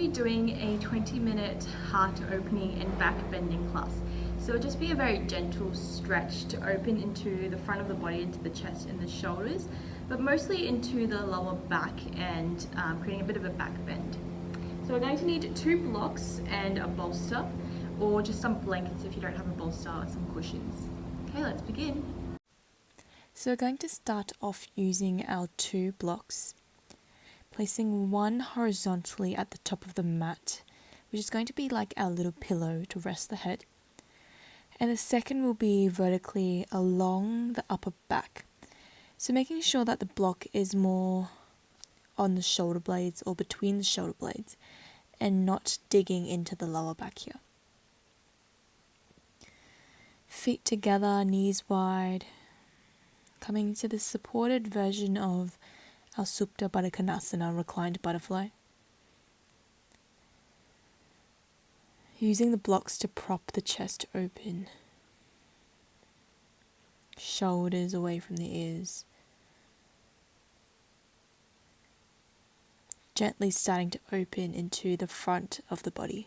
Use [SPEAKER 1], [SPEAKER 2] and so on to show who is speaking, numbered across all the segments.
[SPEAKER 1] be doing a 20-minute heart opening and back bending class. So it'll just be a very gentle stretch to open into the front of the body, into the chest and the shoulders, but mostly into the lower back and creating a bit of a back bend. So we're going to need 2 blocks and a bolster, or just some blankets if you don't have a bolster, or some cushions. Okay, let's begin.
[SPEAKER 2] So we're going to start off using our 2 blocks, placing one horizontally at the top of the mat, which is going to be like our little pillow to rest the head. And the second will be vertically along the upper back. So making sure that the block is more on the shoulder blades or between the shoulder blades and not digging into the lower back here. Feet together, knees wide, coming to the supported version of our Supta Baddha Konasana, reclined butterfly. Using the blocks to prop the chest open. Shoulders away from the ears. Gently starting to open into the front of the body.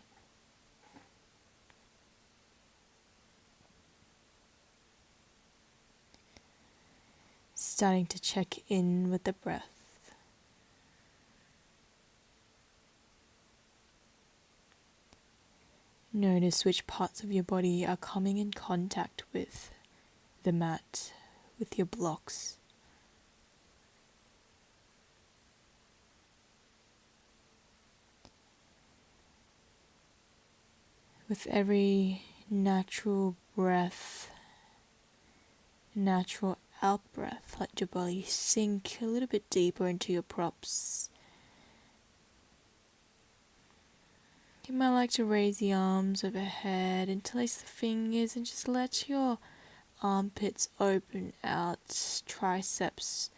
[SPEAKER 2] Starting to check in with the breath. Notice which parts of your body are coming in contact with the mat, with your blocks. With every natural breath, natural out breath, let your body sink a little bit deeper into your props. You might like to raise the arms overhead, interlace the fingers, and just let your armpits open out, triceps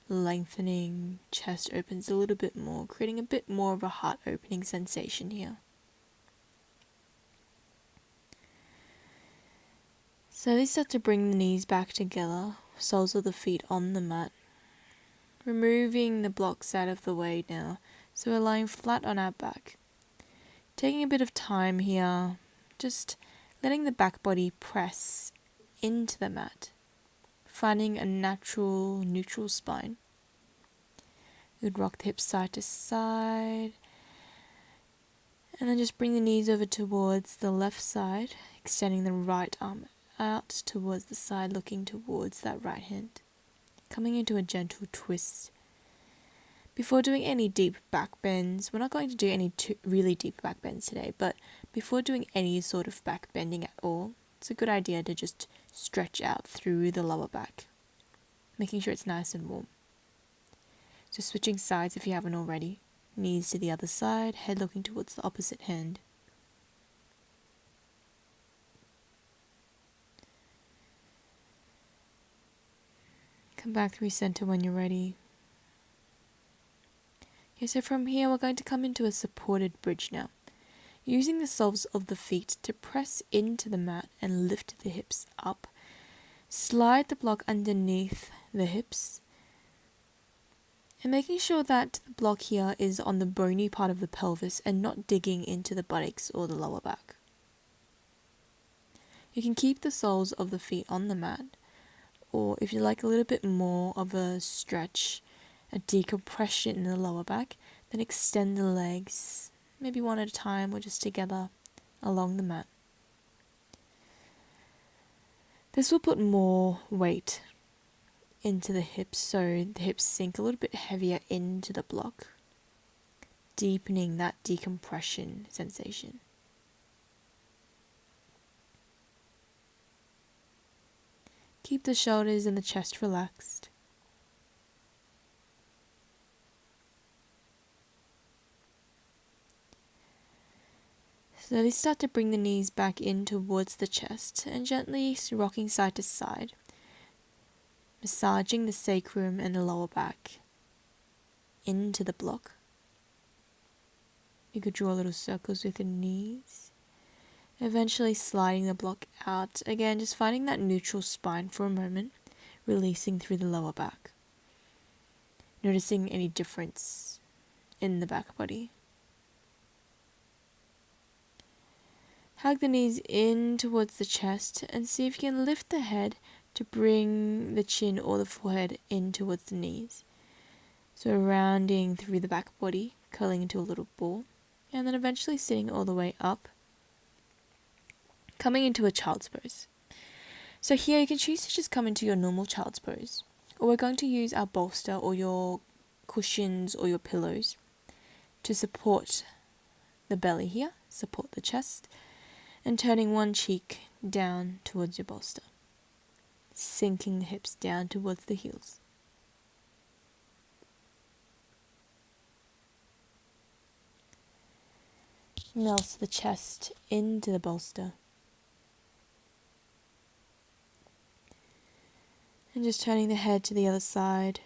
[SPEAKER 2] lengthening, chest opens a little bit more, creating a bit more of a heart opening sensation here. Slowly start to bring the knees back together, soles of the feet on the mat. Removing the blocks out of the way now, so we're lying flat on our back. Taking a bit of time here, just letting the back body press into the mat, finding a natural, neutral spine. You'd rock the hips side to side, and then just bring the knees over towards the left side, extending the right arm out towards the side, looking towards that right hand, coming into a gentle twist. Before doing any deep back bends, we're not going to do any really deep back bends today, but before doing any sort of back bending at all, it's a good idea to just stretch out through the lower back, making sure it's nice and warm. So switching sides if you haven't already, knees to the other side, head looking towards the opposite hand. Come back through center when you're ready. Okay, so from here we're going to come into a supported bridge now. Using the soles of the feet to press into the mat and lift the hips up. Slide the block underneath the hips. And making sure that the block here is on the bony part of the pelvis and not digging into the buttocks or the lower back. You can keep the soles of the feet on the mat, or if you like a little bit more of a stretch, a decompression in the lower back, then extend the legs, maybe one at a time or just together along the mat. This will put more weight into the hips, so the hips sink a little bit heavier into the block, deepening that decompression sensation. Keep the shoulders and the chest relaxed. Slowly start to bring the knees back in towards the chest and gently rocking side to side, massaging the sacrum and the lower back into the block. You could draw little circles with your knees, eventually sliding the block out. Again, just finding that neutral spine for a moment, releasing through the lower back. Noticing any difference in the back body. Hug the knees in towards the chest and see if you can lift the head to bring the chin or the forehead in towards the knees. So rounding through the back body, curling into a little ball, and then eventually sitting all the way up, coming into a child's pose. So here you can choose to just come into your normal child's pose, or we're going to use our bolster or your cushions or your pillows to support the belly here, support the chest, and turning one cheek down towards your bolster, sinking the hips down towards the heels. Melt the chest into the bolster. And just turning the head to the other side.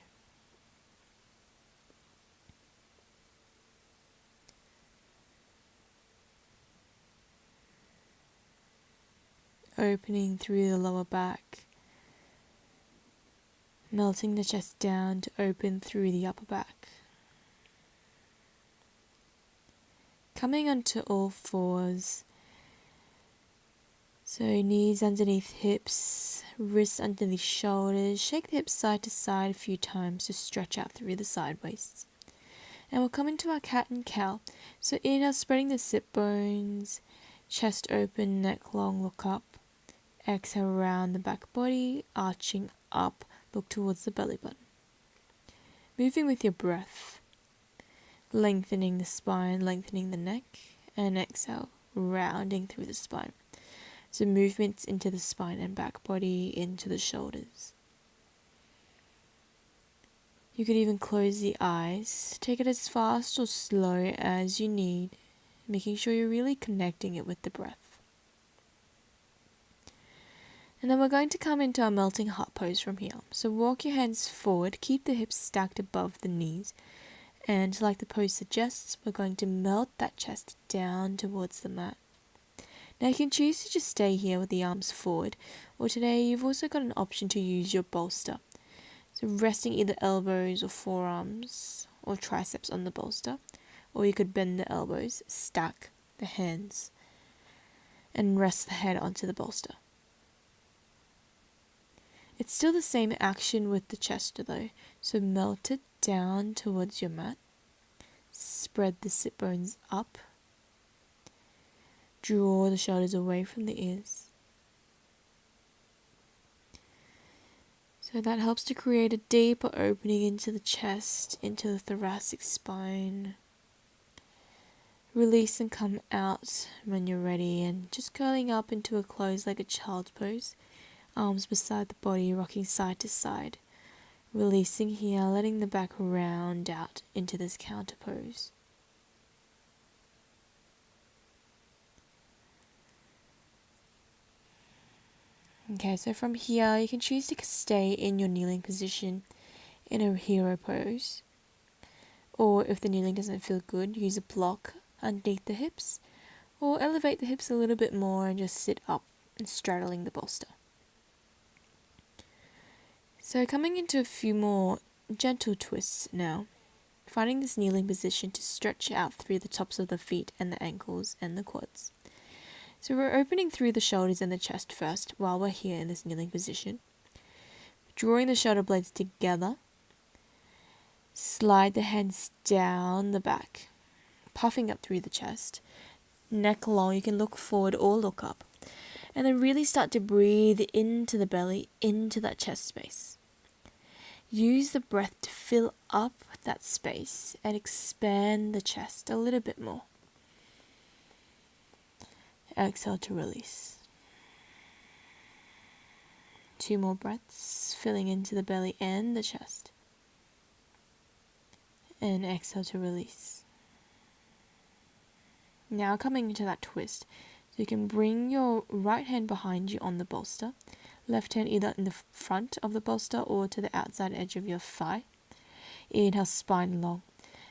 [SPEAKER 2] Opening through the lower back. Melting the chest down to open through the upper back. Coming onto all fours. So knees underneath hips, wrists underneath shoulders. Shake the hips side to side a few times to stretch out through the side waists. And we'll come into our cat and cow. So inhale, spreading the sit bones, chest open, neck long, look up. Exhale, round the back body, arching up, look towards the belly button. Moving with your breath, lengthening the spine, lengthening the neck, and exhale, rounding through the spine. So movements into the spine and back body, into the shoulders. You could even close the eyes. Take it as fast or slow as you need, making sure you're really connecting it with the breath. And then we're going to come into our melting heart pose from here. So walk your hands forward, keep the hips stacked above the knees. And like the pose suggests, we're going to melt that chest down towards the mat. Now you can choose to just stay here with the arms forward, or today you've also got an option to use your bolster. So resting either elbows or forearms or triceps on the bolster, or you could bend the elbows, stack the hands, and rest the head onto the bolster. It's still the same action with the chest though, so melt it down towards your mat, spread the sit bones up, draw the shoulders away from the ears. So that helps to create a deeper opening into the chest, into the thoracic spine. Release and come out when you're ready, and just curling up into a closed-legged child's pose. Arms beside the body, rocking side to side. Releasing here, letting the back round out into this counter pose. Okay, so from here, you can choose to stay in your kneeling position in a hero pose. Or if the kneeling doesn't feel good, use a block underneath the hips. Or elevate the hips a little bit more and just sit up and straddling the bolster. So coming into a few more gentle twists now. Finding this kneeling position to stretch out through the tops of the feet and the ankles and the quads. So we're opening through the shoulders and the chest first while we're here in this kneeling position. Drawing the shoulder blades together. Slide the hands down the back, puffing up through the chest. Neck long, you can look forward or look up. And then really start to breathe into the belly, into that chest space. Use the breath to fill up that space and expand the chest a little bit more. Exhale to release. 2 more breaths, filling into the belly and the chest. And exhale to release. Now coming into that twist, so you can bring your right hand behind you on the bolster, left hand either in the front of the bolster or to the outside edge of your thigh. Inhale, spine long,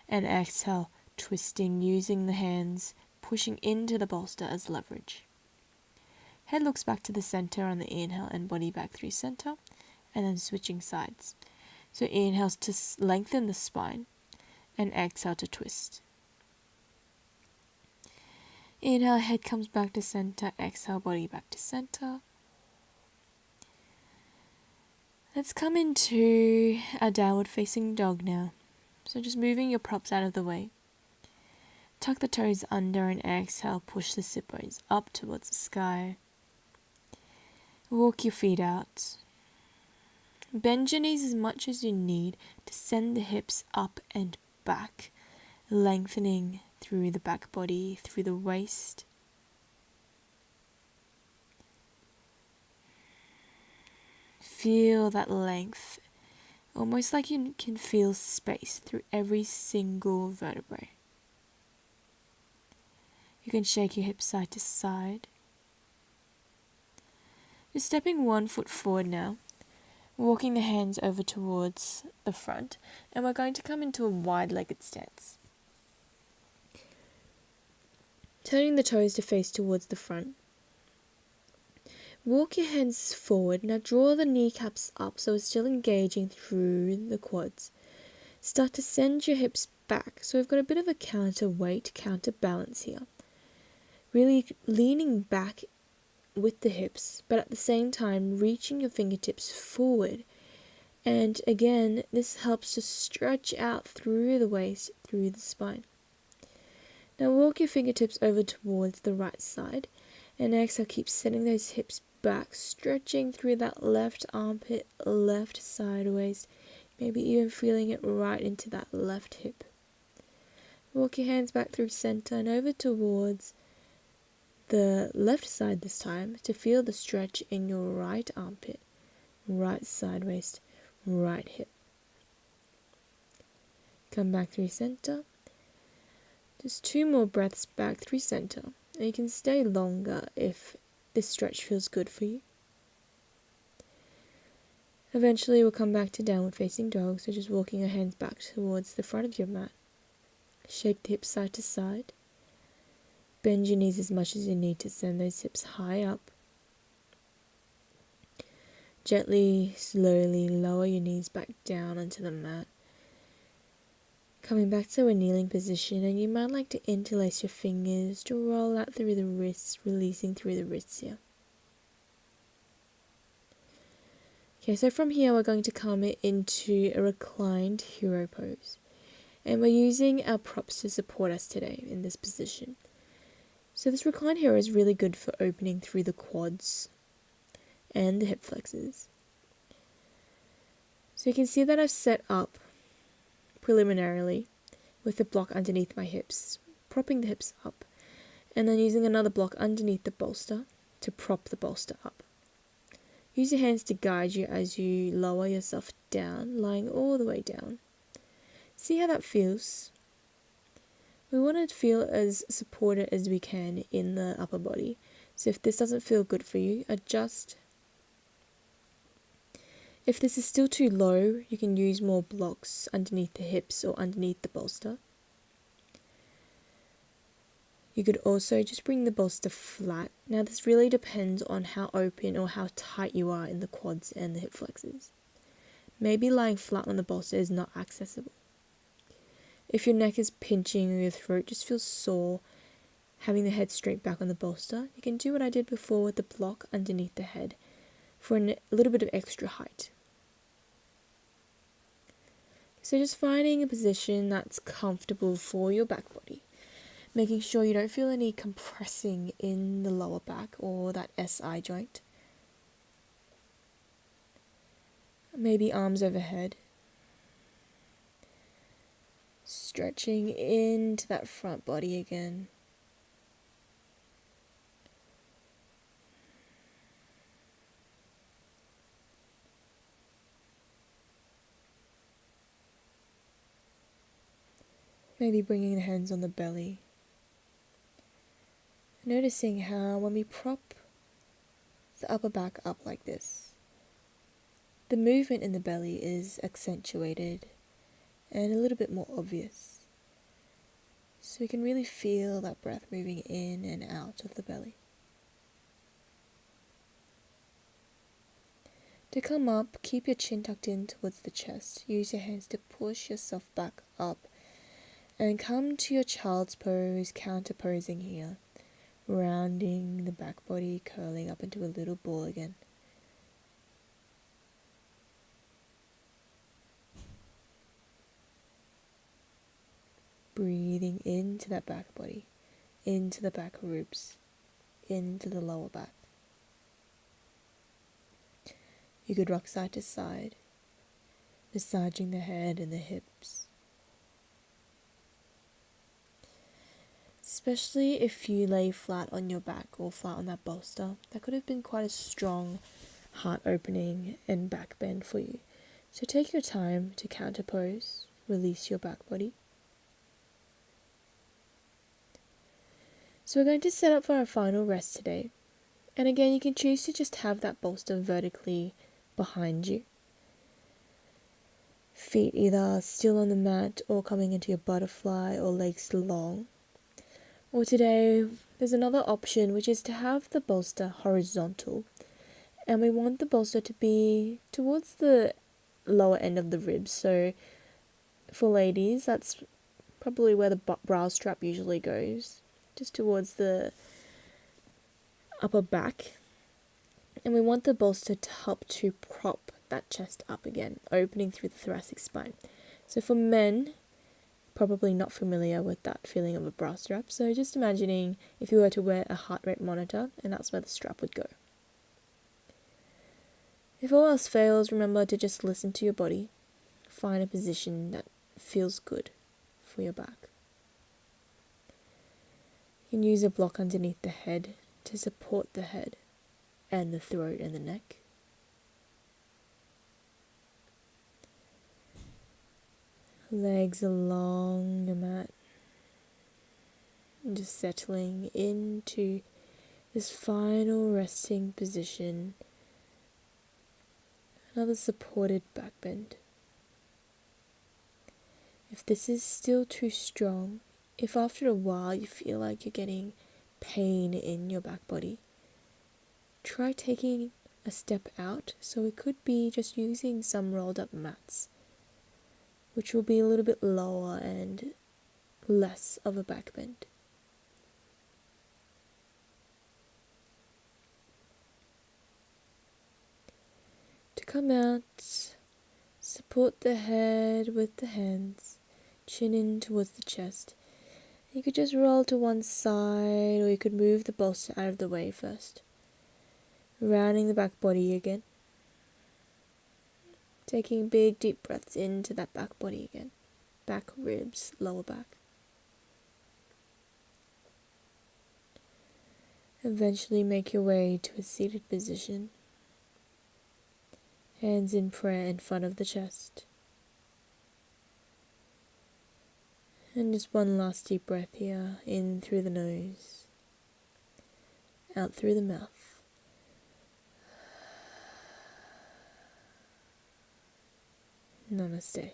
[SPEAKER 2] and exhale, twisting, using the hands, pushing into the bolster as leverage. Head looks back to the center on the inhale and body back through center, and then switching sides. So inhale to lengthen the spine, and exhale to twist. Inhale, head comes back to center. Exhale, body back to center. Let's come into a downward facing dog now. So just moving your props out of the way. Tuck the toes under and exhale, push the sit bones up towards the sky. Walk your feet out. Bend your knees as much as you need to send the hips up and back, lengthening through the back body, through the waist. Feel that length, almost like you can feel space through every single vertebrae. You can shake your hips side to side. Just stepping 1 foot forward now, walking the hands over towards the front, and we're going to come into a wide-legged stance. Turning the toes to face towards the front. Walk your hands forward. Now draw the kneecaps up so it's still engaging through the quads. Start to send your hips back. So we've got a bit of a counterweight, counterbalance here. Really leaning back with the hips, but at the same time reaching your fingertips forward. And again, this helps to stretch out through the waist, through the spine. Now walk your fingertips over towards the right side, and exhale, keep sending those hips back, stretching through that left armpit, left side waist, maybe even feeling it right into that left hip. Walk your hands back through center and over towards the left side this time to feel the stretch in your right armpit, right side waist, right hip. Come back through center. Just 2 more breaths back through center. And you can stay longer if this stretch feels good for you. Eventually we'll come back to downward facing dog, so just walking your hands back towards the front of your mat. Shake the hips side to side. Bend your knees as much as you need to send those hips high up. Gently, slowly lower your knees back down onto the mat. Coming back to a kneeling position, and you might like to interlace your fingers to roll out through the wrists, releasing through the wrists here. Okay, so from here we're going to come into a reclined hero pose. And we're using our props to support us today in this position. So this reclined hero is really good for opening through the quads and the hip flexors. So you can see that I've set up preliminarily with the block underneath my hips, propping the hips up, and then using another block underneath the bolster to prop the bolster up. Use your hands to guide you as you lower yourself down, lying all the way down. See how that feels. We want to feel as supported as we can in the upper body. So if this doesn't feel good for you, adjust. If this is still too low, you can use more blocks underneath the hips or underneath the bolster. You could also just bring the bolster flat. Now this really depends on how open or how tight you are in the quads and the hip flexors. Maybe lying flat on the bolster is not accessible. If your neck is pinching or your throat just feels sore, having the head straight back on the bolster, you can do what I did before with the block underneath the head for a little bit of extra height. So just finding a position that's comfortable for your back body, making sure you don't feel any compressing in the lower back or that SI joint. Maybe arms overhead. Stretching into that front body again. Maybe bringing the hands on the belly. Noticing how when we prop the upper back up like this, the movement in the belly is accentuated and a little bit more obvious. So you can really feel that breath moving in and out of the belly. To come up, keep your chin tucked in towards the chest. Use your hands to push yourself back up and come to your child's pose, counter posing here. rounding the back body, curling up into a little ball again. Breathing into that back body, into the back ribs, into the lower back. You could rock side to side, massaging the head and the hips. Especially if you lay flat on your back or flat on that bolster, that could have been quite a strong heart opening and back bend for you. So take your time to counterpose, release your back body. So we're going to set up for our final rest today. And again, you can choose to just have that bolster vertically behind you. Feet either still on the mat or coming into your butterfly or legs long. Or today, there's another option, which is to have the bolster horizontal. And we want the bolster to be towards the lower end of the ribs. So for ladies, that's probably where the bra strap usually goes, just towards the upper back. And we want the bolster to help to prop that chest up again, opening through the thoracic spine. So for men, probably not familiar with that feeling of a bra strap, so just imagining if you were to wear a heart rate monitor and that's where the strap would go. If all else fails, remember to just listen to your body. Find a position that feels good for your back. You can use a block underneath the head to support the head and the throat and the neck. Legs along the mat. And just settling into this final resting position. Another supported back bend. If this is still too strong, if after a while you feel like you're getting pain in your back body, try taking a step out. So it could be just using some rolled up mats, which will be a little bit lower and less of a back bend. To come out, support the head with the hands, chin in towards the chest. You could just roll to one side, or you could move the bolster out of the way first. Rounding the back body again. Taking big deep breaths into that back body again. Back ribs, lower back. Eventually make your way to a seated position. Hands in prayer in front of the chest. And just one last deep breath here, in through the nose, out through the mouth. Namaste.